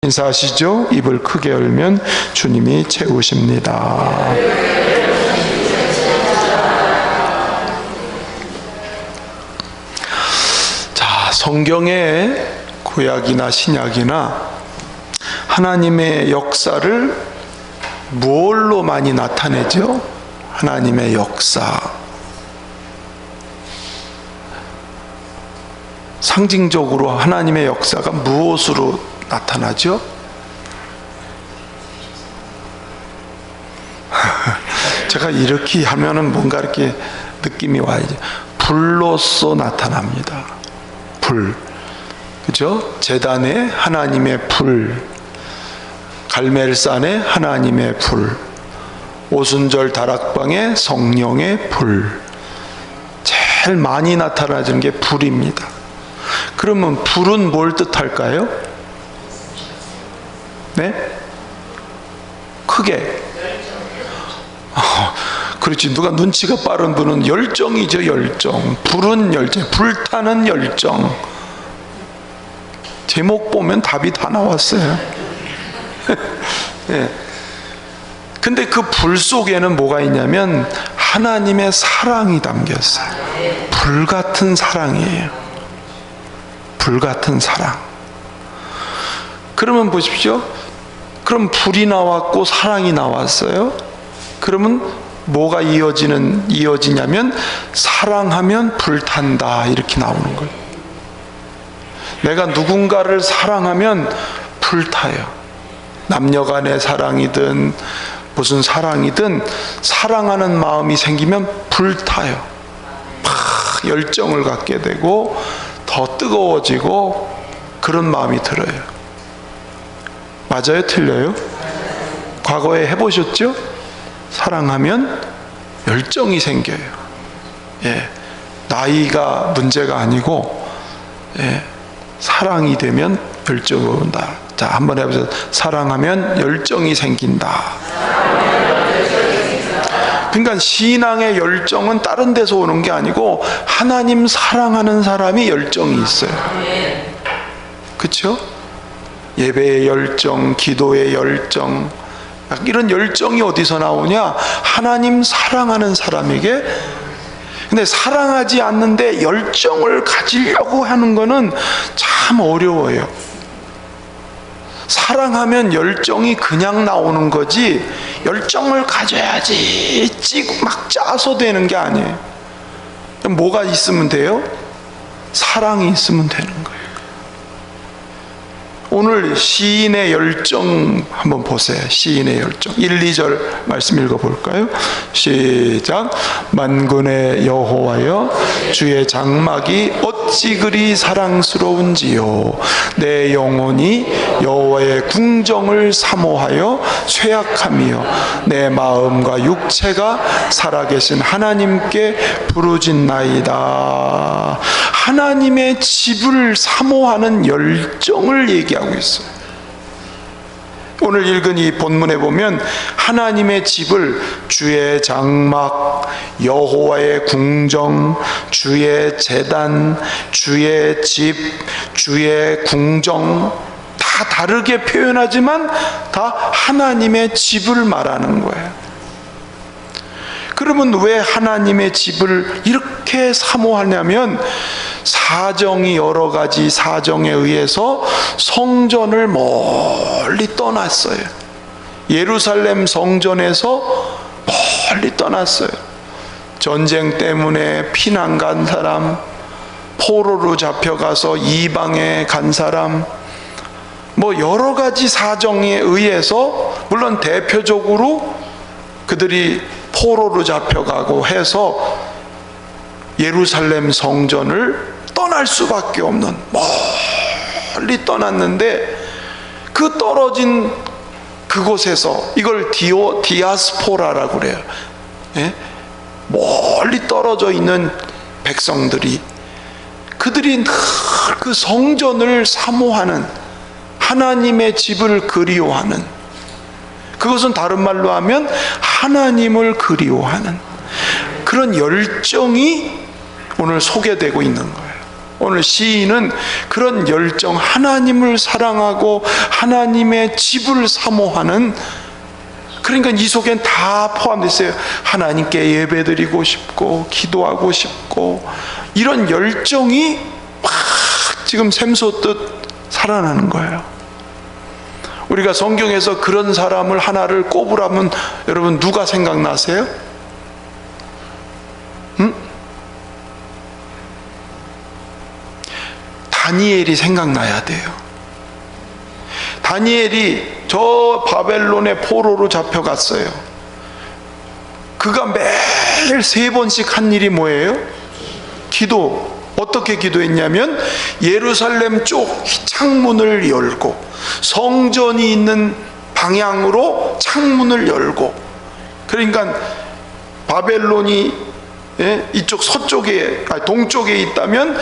인사하시죠. 입을 크게 열면 주님이 채우십니다. 자, 성경에 구약이나 신약이나 하나님의 역사를 무엇로 많이 나타내죠? 하나님의 역사. 상징적으로 하나님의 역사가 무엇으로 나타나죠? 제가 이렇게 하면은 뭔가 이렇게 느낌이 와야죠. 불로써 나타납니다. 불. 그죠? 제단에 하나님의 불, 갈멜산에 하나님의 불, 오순절 다락방에 성령의 불. 제일 많이 나타나는 게 불입니다. 그러면 불은 뭘 뜻할까요? 네? 크게. 그렇지. 누가 눈치가 빠른 분은 열정이죠. 열정. 불은 열정. 불타는 열정. 제목 보면 답이 다 나왔어요. 네. 근데 그 불 속에는 뭐가 있냐면 하나님의 사랑이 담겼어요. 불 같은 사랑이에요. 불 같은 사랑. 그러면 보십시오. 그럼 불이 나왔고 사랑이 나왔어요. 그러면 뭐가 이어지냐면 사랑하면 불탄다 이렇게 나오는 거예요. 내가 누군가를 사랑하면 불타요. 남녀간의 사랑이든 무슨 사랑이든 사랑하는 마음이 생기면 불타요. 막 열정을 갖게 되고 더 뜨거워지고 그런 마음이 들어요. 맞아요? 틀려요? 과거에 해보셨죠? 사랑하면 열정이 생겨요. 예, 나이가 문제가 아니고 사랑이 되면 열정이 온다. 자, 한번 해보세요. 사랑하면 열정이 생긴다. 그러니까 신앙의 열정은 다른 데서 오는 게 아니고 하나님 사랑하는 사람이 열정이 있어요. 그렇죠? 예배의 열정, 기도의 열정, 이런 열정이 어디서 나오냐? 하나님 사랑하는 사람에게. 근데 사랑하지 않는데 열정을 가지려고 하는 거는 참 어려워요. 사랑하면 열정이 그냥 나오는 거지 열정을 가져야지 막 짜서 되는 게 아니에요. 뭐가 있으면 돼요? 사랑이 있으면 되는 거예요. 오늘 시인의 열정 한번 보세요. 시인의 열정 1, 2절 말씀 읽어볼까요? 시작. 만군의 여호와여 주의 장막이 어찌 그리 사랑스러운지요. 내 영혼이 여호와의 궁정을 사모하여 쇠약하며 내 마음과 육체가 살아계신 하나님께 부르짖나이다. 하나님의 집을 사모하는 열정을 얘기하고 있어요. 오늘 읽은 이 본문에 보면 하나님의 집을 주의 장막, 여호와의 궁정, 주의 제단, 주의 집, 주의 궁정 다 다르게 표현하지만 다 하나님의 집을 말하는 거예요. 그러면 왜 하나님의 집을 이렇게 사모하냐면 사정이 여러 가지 사정에 의해서 성전을 멀리 떠났어요. 예루살렘 성전에서 멀리 떠났어요. 전쟁 때문에 피난 간 사람, 포로로 잡혀가서 이방에 간 사람, 뭐 여러 가지 사정에 의해서 물론 대표적으로 그들이 포로로 잡혀가고 해서 예루살렘 성전을 떠날 수밖에 없는, 멀리 떠났는데 그 떨어진 그곳에서 이걸 디아스포라라고 그래요. 예? 멀리 떨어져 있는 백성들이 그들이 늘 그 성전을 사모하는, 하나님의 집을 그리워하는, 그것은 다른 말로 하면 하나님을 그리워하는 그런 열정이 오늘 소개되고 있는 거예요. 오늘 시인은 그런 열정, 하나님을 사랑하고 하나님의 집을 사모하는, 그러니까 이 속엔 다 포함되어 있어요. 하나님께 예배드리고 싶고 기도하고 싶고, 이런 열정이 막 지금 샘솟듯 살아나는 거예요. 우리가 성경에서 그런 사람을 하나를 꼽으라면 여러분 누가 생각나세요? 다니엘이 생각나야 돼요. 다니엘이 저 바벨론의 포로로 잡혀갔어요. 그가 매일 3번씩 한 일이 뭐예요? 기도. 어떻게 기도했냐면 예루살렘 쪽 창문을 열고, 성전이 있는 방향으로 창문을 열고, 그러니까 바벨론이 이쪽 서쪽에, 동쪽에 있다면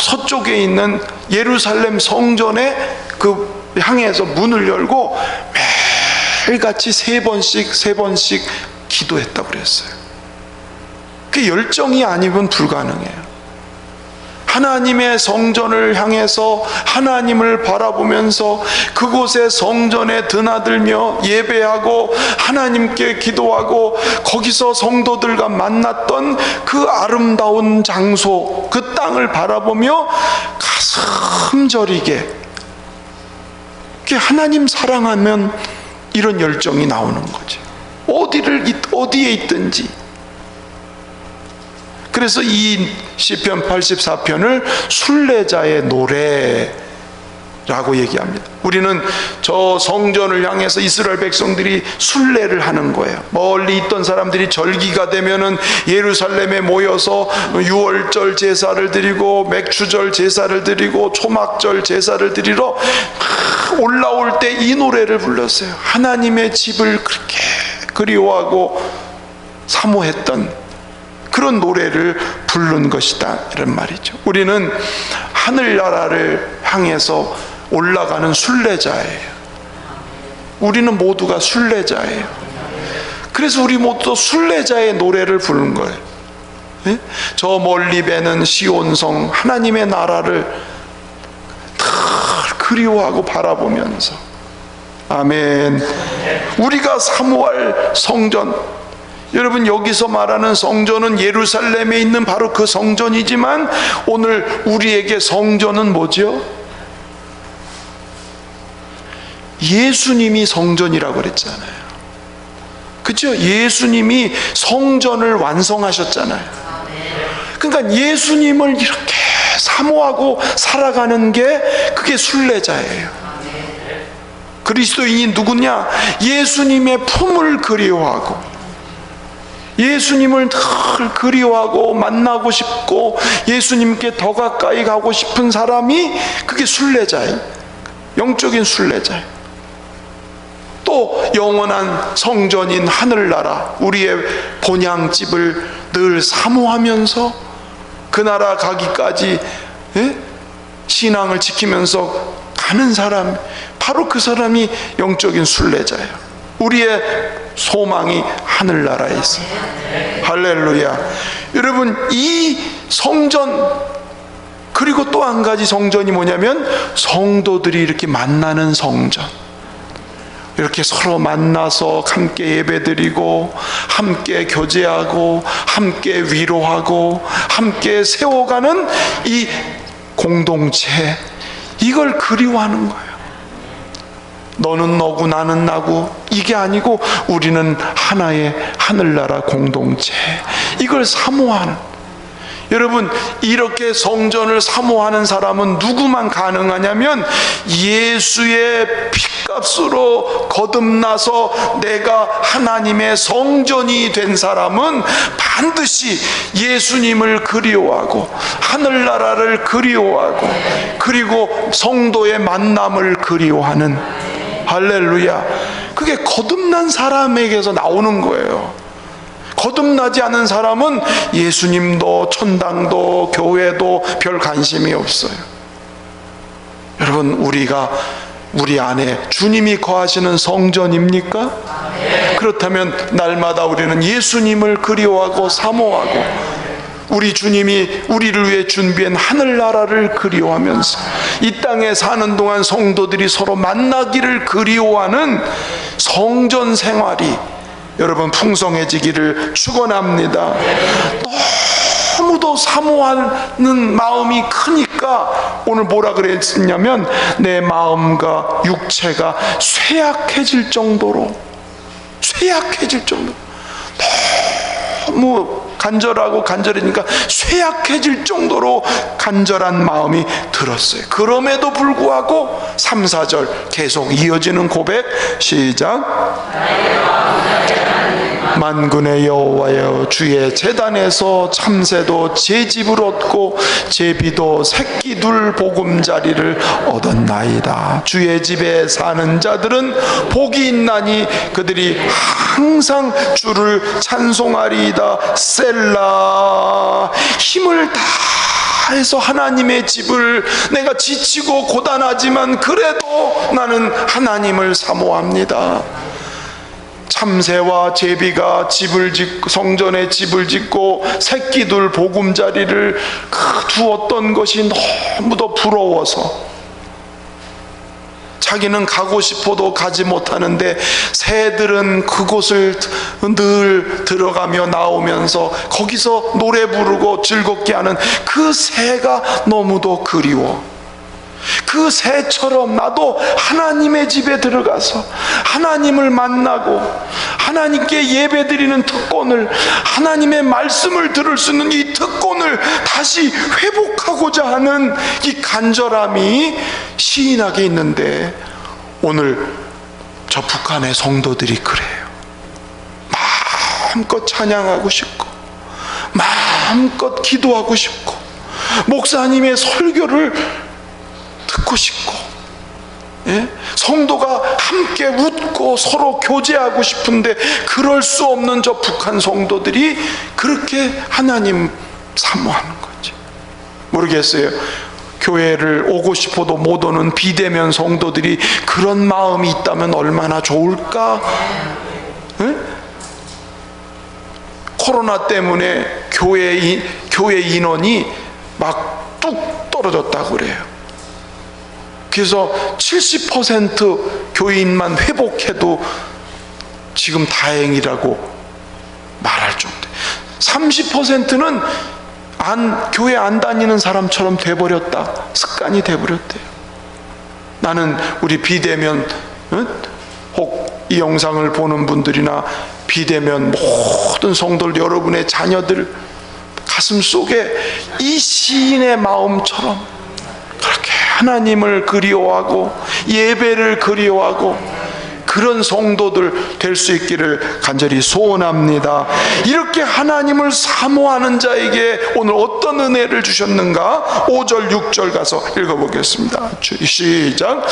서쪽에 있는 예루살렘 성전에 그 향해서 문을 열고 매일같이 3번씩 기도했다고 그랬어요. 그게 열정이 아니면 불가능해요. 하나님의 성전을 향해서 하나님을 바라보면서 그곳에 성전에 드나들며 예배하고 하나님께 기도하고 거기서 성도들과 만났던 그 아름다운 장소, 그 땅을 바라보며 가슴 저리게, 하나님 사랑하면 이런 열정이 나오는 거죠. 어디에 있든지. 그래서 이 시편 84편을 순례자의 노래라고 얘기합니다. 우리는 저 성전을 향해서 이스라엘 백성들이 순례를 하는 거예요. 멀리 있던 사람들이 절기가 되면은 예루살렘에 모여서 유월절 제사를 드리고 맥추절 제사를 드리고 초막절 제사를 드리러 올라올 때 이 노래를 불렀어요. 하나님의 집을 그렇게 그리워하고 사모했던 그런 노래를 부른 것이다, 이런 말이죠. 우리는 하늘나라를 향해서 올라가는 순례자예요. 우리는 모두가 순례자예요. 그래서 우리 모두 순례자의 노래를 부르는 거예요. 네? 저 멀리 배는 시온성, 하나님의 나라를 늘 그리워하고 바라보면서, 아멘. 우리가 사모할 성전, 여러분 여기서 말하는 성전은 예루살렘에 있는 바로 그 성전이지만 오늘 우리에게 성전은 뭐죠? 예수님이 성전이라고 그랬잖아요. 그렇죠? 예수님이 성전을 완성하셨잖아요. 그러니까 예수님을 이렇게 사모하고 살아가는 게 그게 순례자예요. 그리스도인이 누구냐? 예수님의 품을 그리워하고 예수님을 늘 그리워하고 만나고 싶고 예수님께 더 가까이 가고 싶은 사람이 그게 순례자예요. 영적인 순례자예요. 또 영원한 성전인 하늘나라, 우리의 본향집을 늘 사모하면서 그 나라 가기까지 신앙을 지키면서 가는 사람, 바로 그 사람이 영적인 순례자예요. 우리의 소망이 하늘나라에 있어요. 할렐루야. 여러분, 이 성전, 그리고 또 한 가지 성전이 뭐냐면 성도들이 이렇게 만나는 성전. 이렇게 서로 만나서 함께 예배드리고 함께 교제하고 함께 위로하고 함께 세워가는 이 공동체, 이걸 그리워하는 거예요. 너는 너고 나는 나고 이게 아니고 우리는 하나의 하늘나라 공동체, 이걸 사모하는. 여러분, 이렇게 성전을 사모하는 사람은 누구만 가능하냐면 예수의 피값으로 거듭나서 내가 하나님의 성전이 된 사람은 반드시 예수님을 그리워하고 하늘나라를 그리워하고 그리고 성도의 만남을 그리워하는, 할렐루야. 그게 거듭난 사람에게서 나오는 거예요. 거듭나지 않은 사람은 예수님도 천당도 교회도 별 관심이 없어요. 여러분, 우리가 우리 안에 주님이 거하시는 성전입니까? 그렇다면 날마다 우리는 예수님을 그리워하고 사모하고 우리 주님이 우리를 위해 준비한 하늘나라를 그리워하면서 이 땅에 사는 동안 성도들이 서로 만나기를 그리워하는 성전 생활이 여러분 풍성해지기를 축원합니다. 너무도 사모하는 마음이 크니까 오늘 뭐라 그랬냐면 내 마음과 육체가 쇠약해질 정도로 너무 간절하니까 쇠약해질 정도로 간절한 마음이 들었어요. 그럼에도 불구하고 3, 4절 계속 이어지는 고백 시작. 만군의 여호와여 주의 제단에서 참새도 제 집을 얻고 제비도 새끼 둘 보금자리를 얻었나이다. 주의 집에 사는 자들은 복이 있나니 그들이 항상 주를 찬송하리이다. 셀라. 힘을 다해서 하나님의 집을, 내가 지치고 고단하지만 그래도 나는 하나님을 사모합니다. 참새와 제비가 성전에 집을 짓고 새끼들 보금자리를 두었던 것이 너무도 부러워서 자기는 가고 싶어도 가지 못하는데 새들은 그곳을 늘 들어가며 나오면서 거기서 노래 부르고 즐겁게 하는 그 새가 너무도 그리워. 그 새처럼 나도 하나님의 집에 들어가서 하나님을 만나고 하나님께 예배드리는 특권을, 하나님의 말씀을 들을 수 있는 이 특권을 다시 회복하고자 하는 이 간절함이 시인에게 있는데 오늘 저 북한의 성도들이 그래요. 마음껏 찬양하고 싶고 마음껏 기도하고 싶고 목사님의 설교를 듣고 싶고, 성도가 함께 웃고 서로 교제하고 싶은데 그럴 수 없는 저 북한 성도들이 그렇게 하나님 사모하는 거지. 모르겠어요. 교회를 오고 싶어도 못 오는 비대면 성도들이 그런 마음이 있다면 얼마나 좋을까? 코로나 때문에 교회 인원이 막 뚝 떨어졌다고 그래요. 그래서 70% 교인만 회복해도 지금 다행이라고 말할 정도. 30%는 교회 안 다니는 사람처럼 돼버렸다. 습관이 돼버렸대요. 나는 우리 비대면 혹 이 영상을 보는 분들이나 비대면 모든 성도들, 여러분의 자녀들 가슴 속에 이 시인의 마음처럼 그렇게 하나님을 그리워하고 예배를 그리워하고 그런 성도들 될 수 있기를 간절히 소원합니다. 이렇게 하나님을 사모하는 자에게 오늘 어떤 은혜를 주셨는가? 5절 6절 가서 읽어보겠습니다. 시작.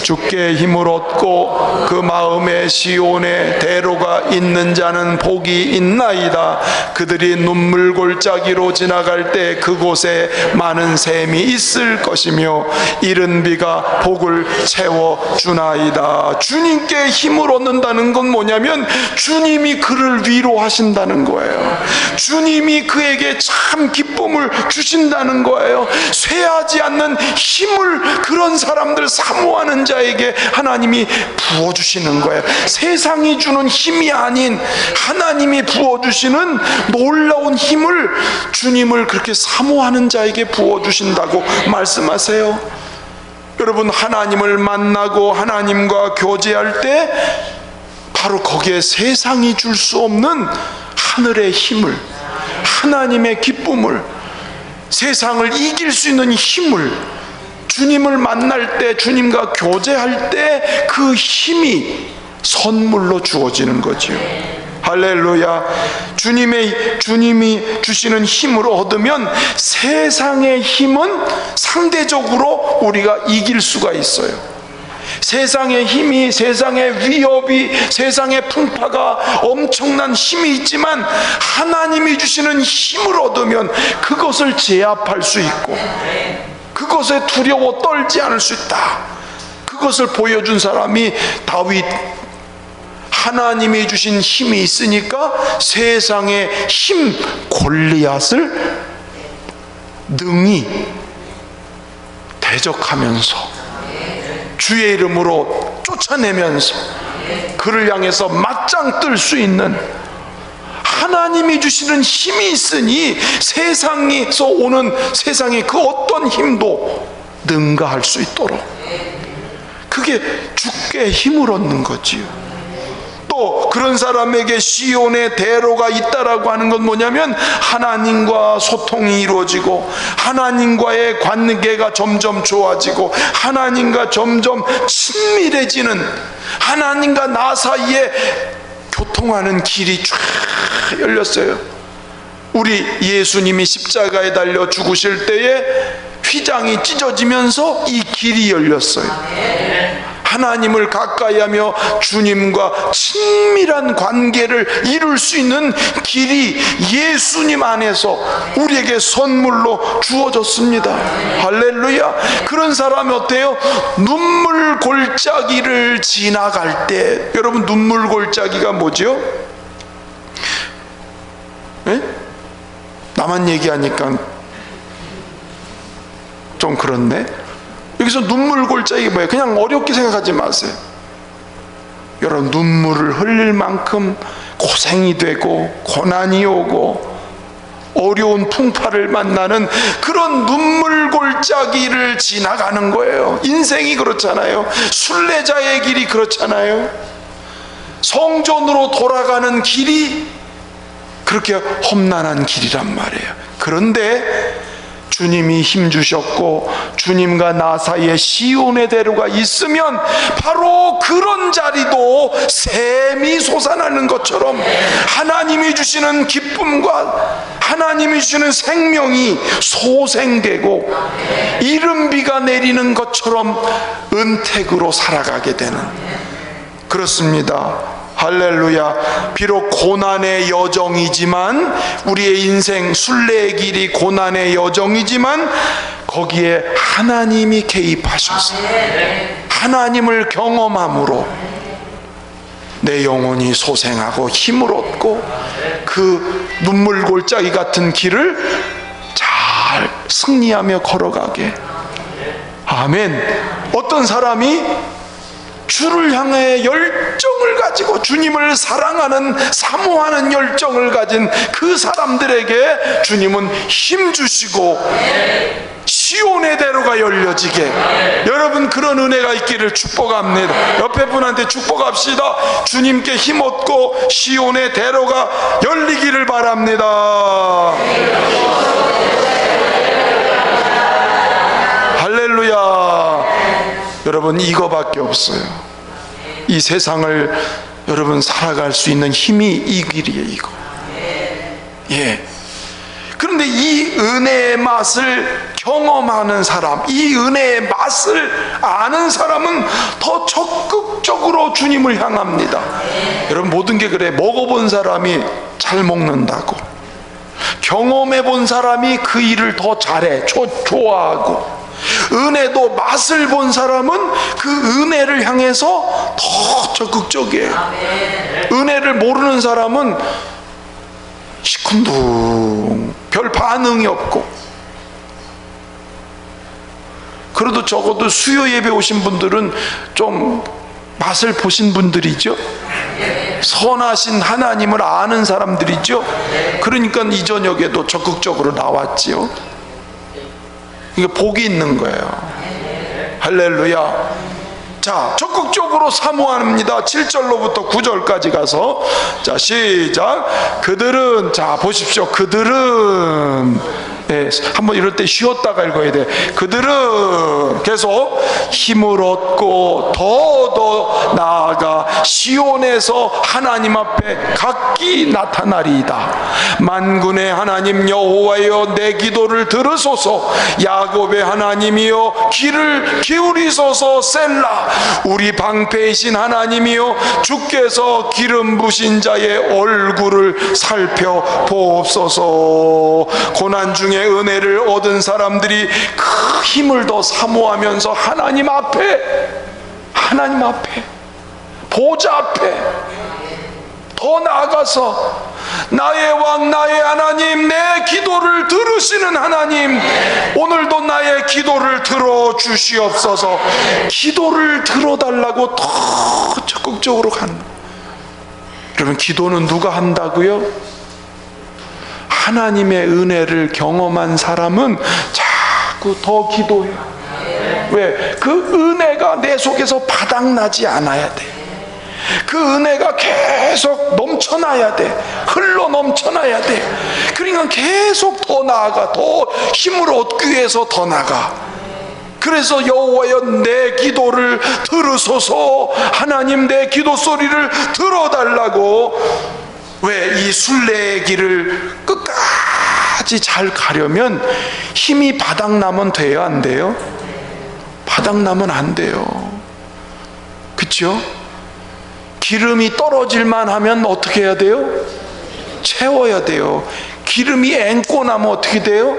주께 힘을 얻고 그 마음에 시온에 대로가 있는 자는 복이 있나이다. 그들이 눈물 골짜기로 지나갈 때 그곳에 많은 샘이 있을 것이며 이른 비가 복을 채워주나이다. 주님께 힘을 얻는다는 건 뭐냐면 주님이 그를 위로하신다는 거예요. 주님이 그에게 참 기쁨을 주신다는 거예요. 쇠하지 않는 힘을 그런 사람들, 사모하는 자에게 하나님이 부어주시는 거예요. 세상이 주는 힘이 아닌 하나님이 부어주시는 놀라운 힘을 주님을 그렇게 사모하는 자에게 부어주신다고 말씀하세요. 여러분, 하나님을 만나고 하나님과 교제할 때 바로 거기에 세상이 줄 수 없는 하늘의 힘을, 하나님의 기쁨을, 세상을 이길 수 있는 힘을, 주님을 만날 때, 주님과 교제할 때 그 힘이 선물로 주어지는 거지요. 할렐루야. 주님이 주시는 힘을 얻으면 세상의 힘은 상대적으로 우리가 이길 수가 있어요. 세상의 힘이, 세상의 위협이, 세상의 풍파가 엄청난 힘이 있지만 하나님이 주시는 힘을 얻으면 그것을 제압할 수 있고 그것에 두려워 떨지 않을 수 있다. 그것을 보여준 사람이 다윗. 하나님이 주신 힘이 있으니까 세상의 힘 골리앗을 능히 대적하면서 주의 이름으로 쫓아내면서 그를 향해서 맞짱 뜰 수 있는 하나님이 주시는 힘이 있으니 세상에서 오는 세상의 그 어떤 힘도 능가할 수 있도록, 그게 주께 힘을 얻는 거지요. 또 그런 사람에게 시온의 대로가 있다라고 하는 건 뭐냐면 하나님과 소통이 이루어지고 하나님과의 관계가 점점 좋아지고 하나님과 점점 친밀해지는, 하나님과 나 사이에 교통하는 길이 쫙 열렸어요. 우리 예수님이 십자가에 달려 죽으실 때에 휘장이 찢어지면서 이 길이 열렸어요. 하나님을 가까이하며 주님과 친밀한 관계를 이룰 수 있는 길이 예수님 안에서 우리에게 선물로 주어졌습니다. 할렐루야. 그런 사람이 어때요? 눈물 골짜기를 지나갈 때, 여러분 눈물 골짜기가 뭐죠? 네? 나만 얘기하니까 좀 그렇네. 여기서 눈물 골짜기가 뭐예요? 그냥 어렵게 생각하지 마세요. 여러분, 눈물을 흘릴 만큼 고생이 되고 고난이 오고 어려운 풍파를 만나는 그런 눈물 골짜기를 지나가는 거예요. 인생이 그렇잖아요. 순례자의 길이 그렇잖아요. 성전으로 돌아가는 길이 그렇게 험난한 길이란 말이에요. 그런데 주님이 힘주셨고 주님과 나 사이에 시온의 대로가 있으면 바로 그런 자리도 샘이 솟아나는 것처럼 하나님이 주시는 기쁨과 하나님이 주시는 생명이 소생되고 이른비가 내리는 것처럼 은택으로 살아가게 되는, 그렇습니다. 할렐루야. 비록 고난의 여정이지만, 우리의 인생 순례의 길이 고난의 여정이지만 거기에 하나님이 개입하셔서 하나님을 경험함으로 내 영혼이 소생하고 힘을 얻고 그 눈물 골짜기 같은 길을 잘 승리하며 걸어가게. 아멘. 어떤 사람이 주를 향해 열정을 가지고 주님을 사랑하는, 사모하는 열정을 가진 그 사람들에게 주님은 힘 주시고 시온의 대로가 열려지게, 여러분 그런 은혜가 있기를 축복합니다. 옆에 분한테 축복합시다. 주님께 힘 얻고 시온의 대로가 열리기를 바랍니다. 할렐루야. 여러분, 이거밖에 없어요. 이 세상을 여러분 살아갈 수 있는 힘이 이 길이에요. 이거. 예. 그런데 이 은혜의 맛을 경험하는 사람, 이 은혜의 맛을 아는 사람은 더 적극적으로 주님을 향합니다. 여러분, 모든 게 그래. 먹어본 사람이 잘 먹는다고, 경험해 본 사람이 그 일을 더 잘해, 좋아하고, 은혜도 맛을 본 사람은 그 은혜를 향해서 더 적극적이에요. 은혜를 모르는 사람은 시큰둥, 별 반응이 없고, 그래도 적어도 수요 예배 오신 분들은 좀 맛을 보신 분들이죠. 선하신 하나님을 아는 사람들이죠. 그러니까 이 저녁에도 적극적으로 나왔지요. 이게 복이 있는 거예요. 할렐루야. 자, 적극적으로 사모합니다. 7절로부터 9절까지 가서, 자, 시작. 그들은, 자, 보십시오. 그들은, 예, 한번 이럴 때 쉬었다가 읽어야 돼. 그들은 계속 힘을 얻고 더더 나아가 시온에서 하나님 앞에 각기 나타나리이다. 만군의 하나님 여호와여, 내 기도를 들으소서. 야곱의 하나님이여, 귀를 기울이소서. 셀라. 우리 방패이신 하나님이여, 주께서 기름 부신 자의 얼굴을 살펴보옵소서. 고난 중에 은혜를 얻은 사람들이 그 힘을 더 사모하면서 하나님 앞에 보좌 앞에 더 나아가서 나의 왕 나의 하나님, 내 기도를 들으시는 하나님, 오늘도 나의 기도를 들어주시옵소서. 기도를 들어달라고 더 적극적으로 가는 거예요. 여러분, 기도는 누가 한다고요? 하나님의 은혜를 경험한 사람은 자꾸 더 기도해요. 왜? 그 은혜가 내 속에서 바닥나지 않아야 돼. 그 은혜가 계속 넘쳐나야 돼. 흘러 넘쳐나야 돼. 그러니까 계속 더 나아가, 더 힘을 얻기 위해서 더 나가. 그래서 여호와여 내 기도를 들으소서. 하나님 내 기도 소리를 들어달라고. 왜? 이 순례의 길을 끝까지 잘 가려면 힘이 바닥나면 돼요, 안 돼요? 바닥나면 안 돼요. 그렇죠? 기름이 떨어질만 하면 어떻게 해야 돼요? 채워야 돼요. 기름이 앵꼬 나면 어떻게 돼요?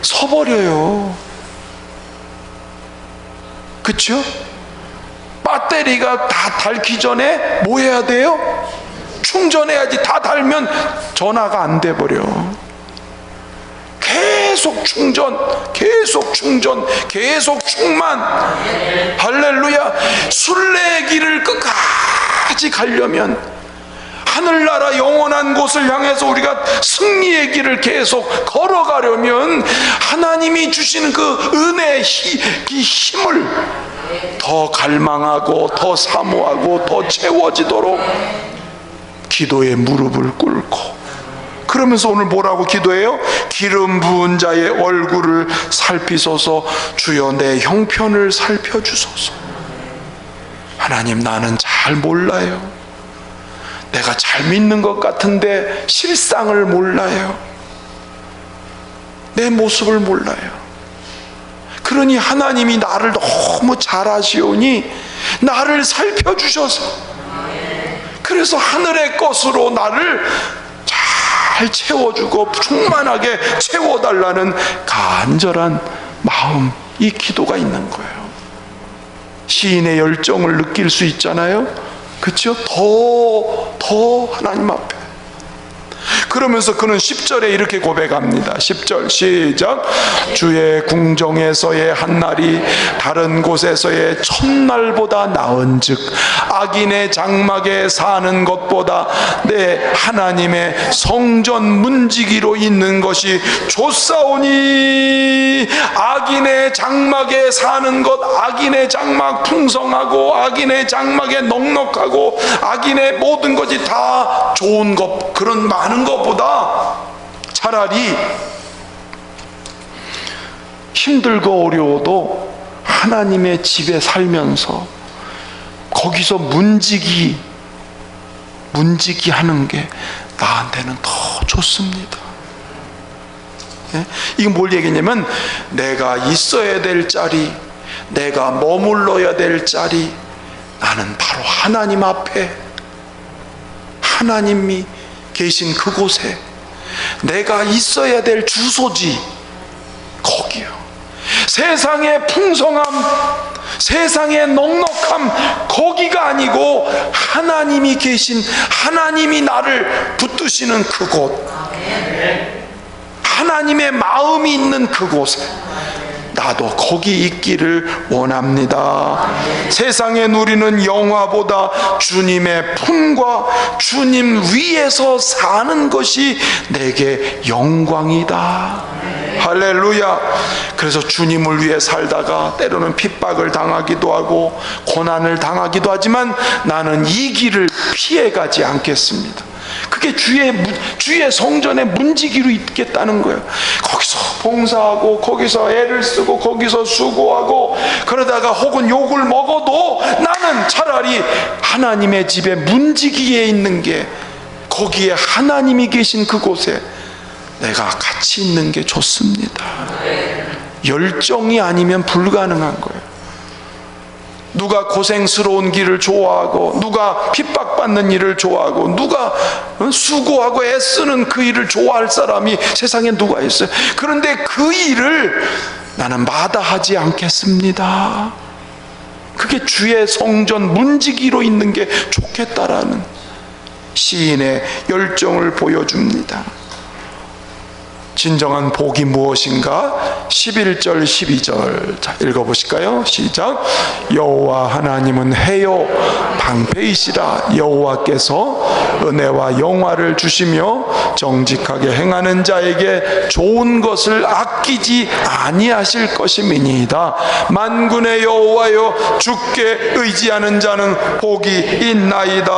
서버려요. 그렇죠? 배터리가 다 닳기 전에 뭐 해야 돼요? 충전해야지. 다 닳으면 전화가 안 돼 버려. 계속 충전, 계속 충전, 계속 충만. 할렐루야. 순례의 길을 끝까지 가려면, 하늘나라 영원한 곳을 향해서 우리가 승리의 길을 계속 걸어가려면 하나님이 주시는 그 은혜의 힘을 더 갈망하고 더 사모하고 더 채워지도록 기도의 무릎을 꿇고, 그러면서 오늘 뭐라고 기도해요? 기름 부은 자의 얼굴을 살피소서. 주여 내 형편을 살펴주소서. 하나님, 나는 잘 몰라요. 내가 잘 믿는 것 같은데 실상을 몰라요. 내 모습을 몰라요. 그러니 하나님이 나를 너무 잘 아시오니 나를 살펴주셔서, 그래서 하늘의 것으로 나를 잘 채워주고 충만하게 채워달라는 간절한 마음, 이 기도가 있는 거예요. 시인의 열정을 느낄 수 있잖아요. 그렇죠? 더 하나님 앞에. 그러면서 그는 10절에 이렇게 고백합니다. 10절 시작. 주의 궁정에서의 한날이 다른 곳에서의 첫날보다 나은즉 악인의 장막에 사는 것보다 내 하나님의 성전 문지기로 있는 것이 좋사오니. 악인의 장막에 사는 것, 악인의 장막 풍성하고 악인의 장막에 넉넉하고 악인의 모든 것이 다 좋은 것, 그런 많은 것보다 차라리 힘들고 어려워도 하나님의 집에 살면서 거기서 문지기 하는 게 나한테는 더 좋습니다. 이건 뭘 얘기냐면, 내가 있어야 될 자리, 내가 머물러야 될 자리, 나는 바로 하나님 앞에, 하나님이 계신 그곳에 내가 있어야 될 주소지, 거기요. 세상의 풍성함, 세상의 넉넉함, 거기가 아니고 하나님이 계신, 하나님이 나를 붙드시는 그곳, 하나님의 마음이 있는 그곳에 나도 거기 있기를 원합니다. 세상에 누리는 영화보다 주님의 품과 주님 위에서 사는 것이 내게 영광이다. 할렐루야. 그래서 주님을 위해 살다가 때로는 핍박을 당하기도 하고 고난을 당하기도 하지만 나는 이 길을 피해가지 않겠습니다. 그게 주의 성전에 문지기로 있겠다는 거예요. 거기서 봉사하고 거기서 애를 쓰고 거기서 수고하고 그러다가 혹은 욕을 먹어도 나는 차라리 하나님의 집에 문지기에 있는 게, 거기에 하나님이 계신 그곳에 내가 같이 있는 게 좋습니다. 열정이 아니면 불가능한 거예요. 누가 고생스러운 길을 좋아하고, 누가 핍박받는 일을 좋아하고, 누가 수고하고 애쓰는 그 일을 좋아할 사람이 세상에 누가 있어요? 그런데 그 일을 나는 마다하지 않겠습니다. 그게 주의 성전 문지기로 있는 게 좋겠다라는 시인의 열정을 보여줍니다. 진정한 복이 무엇인가? 11절 12절 자, 읽어보실까요? 시작. 여호와 하나님은 해요 방패이시라. 여호와께서 은혜와 영화를 주시며 정직하게 행하는 자에게 좋은 것을 아끼지 아니하실 것임이니이다. 만군의 여호와여, 주께 의지하는 자는 복이 있나이다.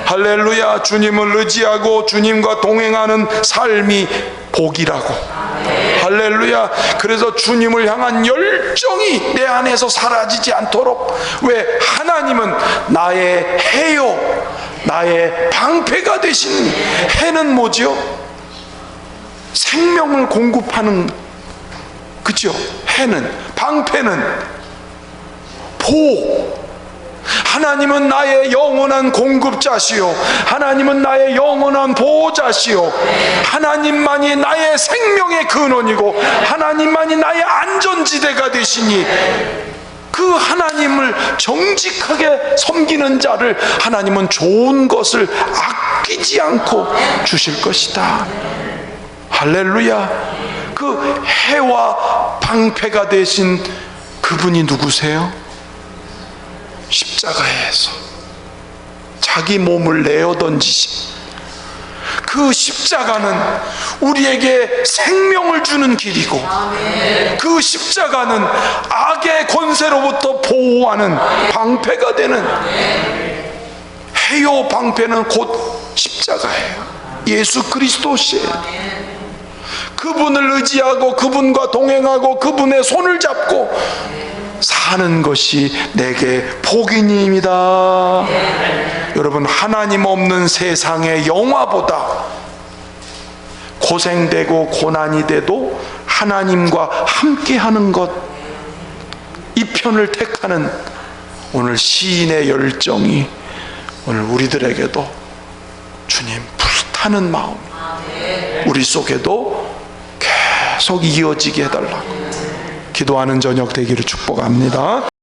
할렐루야. 주님을 의지하고 주님과 동행하는 삶이 복이라고. 할렐루야. 그래서 주님을 향한 열정이 내 안에서 사라지지 않도록. 왜? 하나님은 나의 해요, 나의 방패가 되신. 해는 뭐죠? 생명을 공급하는, 그죠? 해는, 방패는 보호. 하나님은 나의 영원한 공급자시요, 하나님은 나의 영원한 보호자시요, 하나님만이 나의 생명의 근원이고 하나님만이 나의 안전지대가 되시니 그 하나님을 정직하게 섬기는 자를 하나님은 좋은 것을 아끼지 않고 주실 것이다. 할렐루야. 그 해와 방패가 되신 그분이 누구세요? 십자가에서 자기 몸을 내어 던지신 그 십자가는 우리에게 생명을 주는 길이고, 그 십자가는 악의 권세로부터 보호하는 방패가 되는, 해요 방패는 곧 십자가예요. 예수 그리스도시에요. 그분을 의지하고 그분과 동행하고 그분의 손을 잡고 사는 것이 내게 복이니이다. 여러분, 하나님 없는 세상의 영화보다 고생되고 고난이 돼도 하나님과 함께하는 것, 이 편을 택하는 오늘 시인의 열정이 오늘 우리들에게도 주님 불타는 마음, 우리 속에도 계속 이어지게 해달라고 기도하는 저녁 되기를 축복합니다.